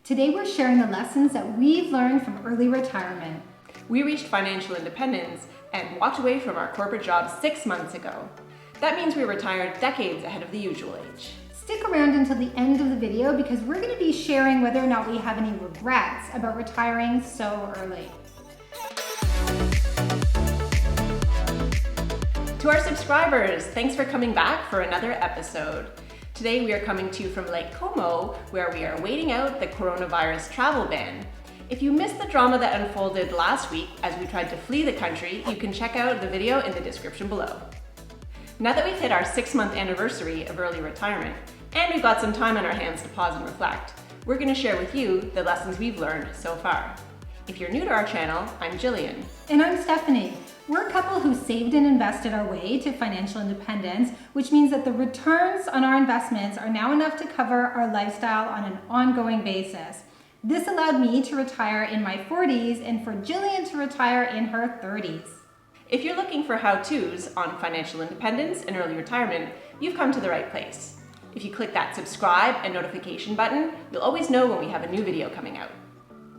Today we're sharing the lessons that we've learned from early retirement. We reached financial independence and walked away from our corporate jobs 6 months ago. That means we retired decades ahead of the usual age. Stick around until the end of the video because we're going to be sharing whether or not we have any regrets about retiring so early. To our subscribers, thanks for coming back for another episode. Today we are coming to you from Lake Como, where we are waiting out the coronavirus travel ban. If you missed the drama that unfolded last week as we tried to flee the country, you can check out the video in the description below. Now that we've hit our 6-month anniversary of early retirement, and we've got some time on our hands to pause and reflect, we're going to share with you the lessons we've learned so far. If you're new to our channel, I'm Gillian. And I'm Stephanie. We're a couple who saved and invested our way to financial independence, which means that the returns on our investments are now enough to cover our lifestyle on an ongoing basis. This allowed me to retire in my 40s and for Gillian to retire in her 30s. If you're looking for how-tos on financial independence and early retirement, you've come to the right place. If you click that subscribe and notification button, you'll always know when we have a new video coming out.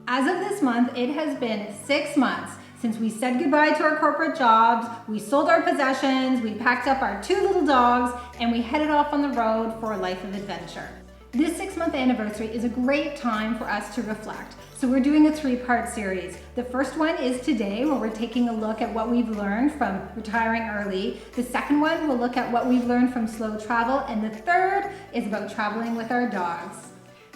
As of this month, it has been 6 months since we said goodbye to our corporate jobs, we sold our possessions, we packed up our 2 little dogs, and we headed off on the road for a life of adventure. This 6-month anniversary is a great time for us to reflect. So we're doing a 3-part series. The first one is today, where we're taking a look at what we've learned from retiring early. The second one will look at what we've learned from slow travel. And the third is about traveling with our dogs.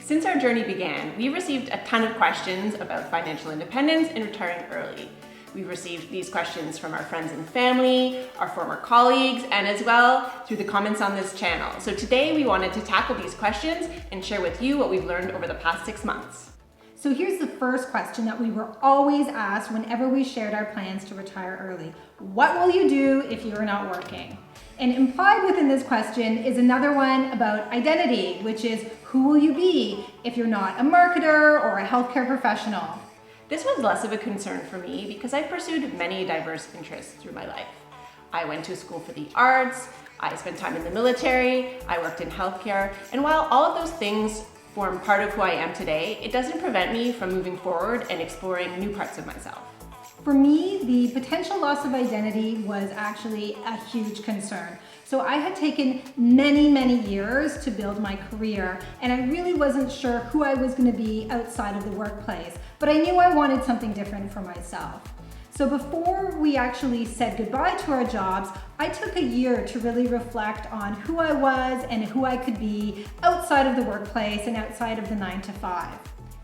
Since our journey began, we've received a ton of questions about financial independence and retiring early. We've received these questions from our friends and family, our former colleagues, and as well through the comments on this channel. So today we wanted to tackle these questions and share with you what we've learned over the past 6 months. So here's the first question that we were always asked whenever we shared our plans to retire early. What will you do if you're not working? And implied within this question is another one about identity, which is who will you be if you're not a marketer or a healthcare professional? This was less of a concern for me because I've pursued many diverse interests through my life. I went to school for the arts, I spent time in the military, I worked in healthcare, and while all of those things form part of who I am today, it doesn't prevent me from moving forward and exploring new parts of myself. For me, the potential loss of identity was actually a huge concern. So I had taken many years to build my career, and I really wasn't sure who I was going to be outside of the workplace, but I knew I wanted something different for myself. So before we actually said goodbye to our jobs, I took a year to really reflect on who I was and who I could be outside of the workplace and outside of the 9 to 5.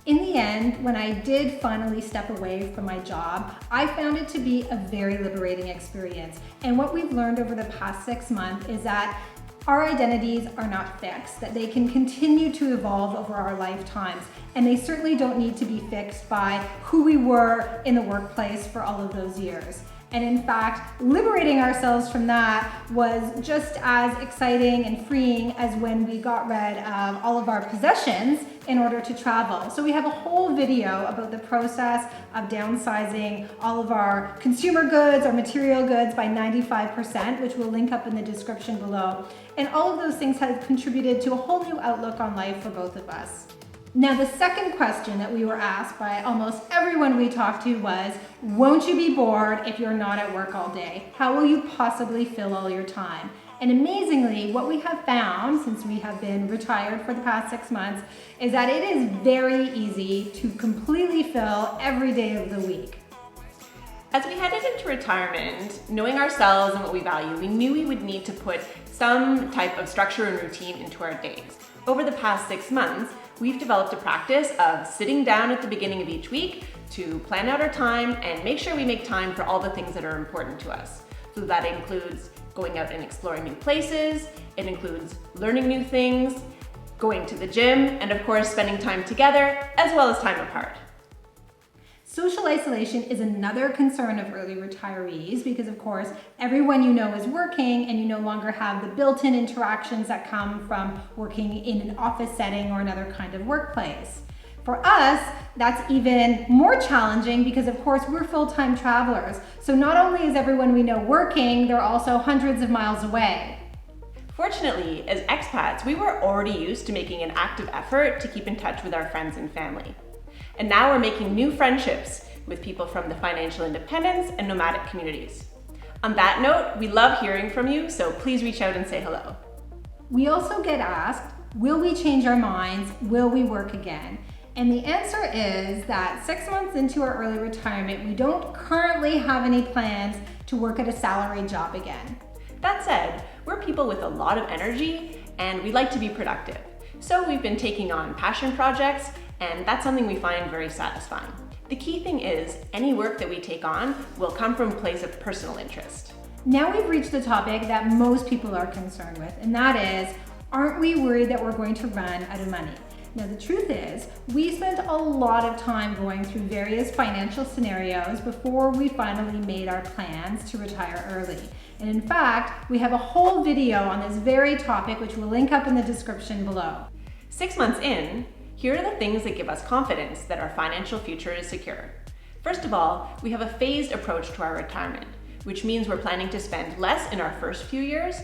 In the end, when I did finally step away from my job, I found it to be a very liberating experience. And what we've learned over the past 6 months is that our identities are not fixed, that they can continue to evolve over our lifetimes, and they certainly don't need to be fixed by who we were in the workplace for all of those years. And in fact, liberating ourselves from that was just as exciting and freeing as when we got rid of all of our possessions in order to travel. So we have a whole video about the process of downsizing all of our consumer goods, our material goods by 95%, which we'll link up in the description below. And all of those things have contributed to a whole new outlook on life for both of us. Now, the second question that we were asked by almost everyone we talked to was, won't you be bored if you're not at work all day? How will you possibly fill all your time? And amazingly, what we have found since we have been retired for the past 6 months is that it is very easy to completely fill every day of the week. As we headed into retirement, knowing ourselves and what we value, we knew we would need to put some type of structure and routine into our days. Over the past 6 months, we've developed a practice of sitting down at the beginning of each week to plan out our time and make sure we make time for all the things that are important to us. So that includes going out and exploring new places, it includes learning new things, going to the gym, and of course spending time together as well as time apart. Social isolation is another concern of early retirees because, of course, everyone you know is working and you no longer have the built-in interactions that come from working in an office setting or another kind of workplace. For us, that's even more challenging because, of course, we're full-time travelers. So not only is everyone we know working, they're also hundreds of miles away. Fortunately, as expats, we were already used to making an active effort to keep in touch with our friends and family. And now we're making new friendships with people from the financial independence and nomadic communities. On that note, we love hearing from you, so please reach out and say hello. We also get asked, will we change our minds? Will we work again? And the answer is that 6 months into our early retirement, we don't currently have any plans to work at a salaried job again. That said, we're people with a lot of energy and we like to be productive. So we've been taking on passion projects, and that's something we find very satisfying. The key thing is any work that we take on will come from a place of personal interest. Now we've reached the topic that most people are concerned with, and that is, aren't we worried that we're going to run out of money? Now the truth is, we spent a lot of time going through various financial scenarios before we finally made our plans to retire early. And in fact, we have a whole video on this very topic, which we'll link up in the description below. 6 months in, here are the things that give us confidence that our financial future is secure. First of all, we have a phased approach to our retirement, which means we're planning to spend less in our first few years,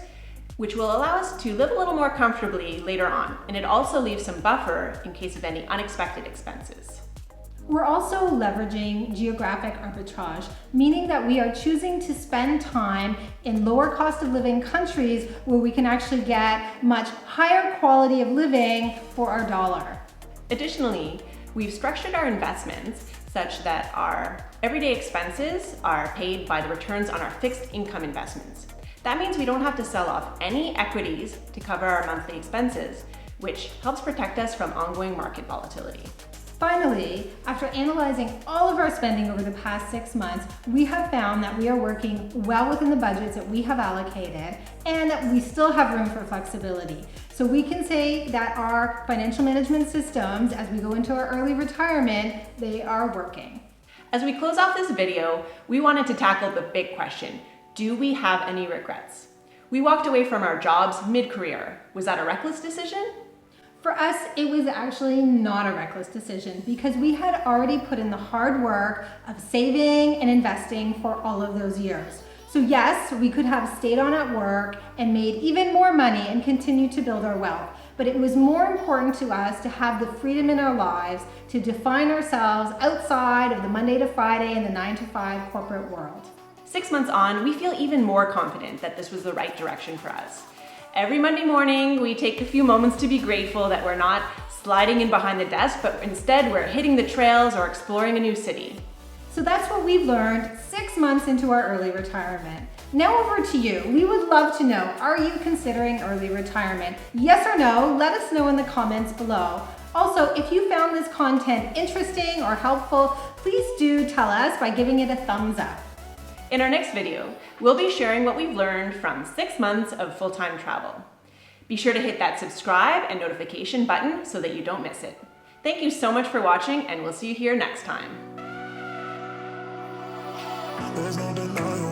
which will allow us to live a little more comfortably later on, and it also leaves some buffer in case of any unexpected expenses. We're also leveraging geographic arbitrage, meaning that we are choosing to spend time in lower cost of living countries where we can actually get much higher quality of living for our dollar. Additionally, we've structured our investments such that our everyday expenses are paid by the returns on our fixed income investments. That means we don't have to sell off any equities to cover our monthly expenses, which helps protect us from ongoing market volatility. Finally, after analyzing all of our spending over the past 6 months, we have found that we are working well within the budgets that we have allocated and that we still have room for flexibility. So we can say that our financial management systems, as we go into our early retirement, they are working. As we close off this video, we wanted to tackle the big question: do we have any regrets? We walked away from our jobs mid-career. Was that a reckless decision? For us, it was actually not a reckless decision because we had already put in the hard work of saving and investing for all of those years. So yes, we could have stayed on at work and made even more money and continued to build our wealth. But it was more important to us to have the freedom in our lives to define ourselves outside of the Monday to Friday and the 9-to-5 corporate world. 6 months on, we feel even more confident that this was the right direction for us. Every Monday morning, we take a few moments to be grateful that we're not sliding in behind the desk, but instead we're hitting the trails or exploring a new city. So that's what we've learned 6 months into our early retirement. Now over to you. We would love to know, are you considering early retirement? Yes or no? Let us know in the comments below. Also, if you found this content interesting or helpful, please do tell us by giving it a thumbs up. In our next video, we'll be sharing what we've learned from 6 months of full-time travel. Be sure to hit that subscribe and notification button so that you don't miss it. Thank you so much for watching, and we'll see you here next time. There's no denying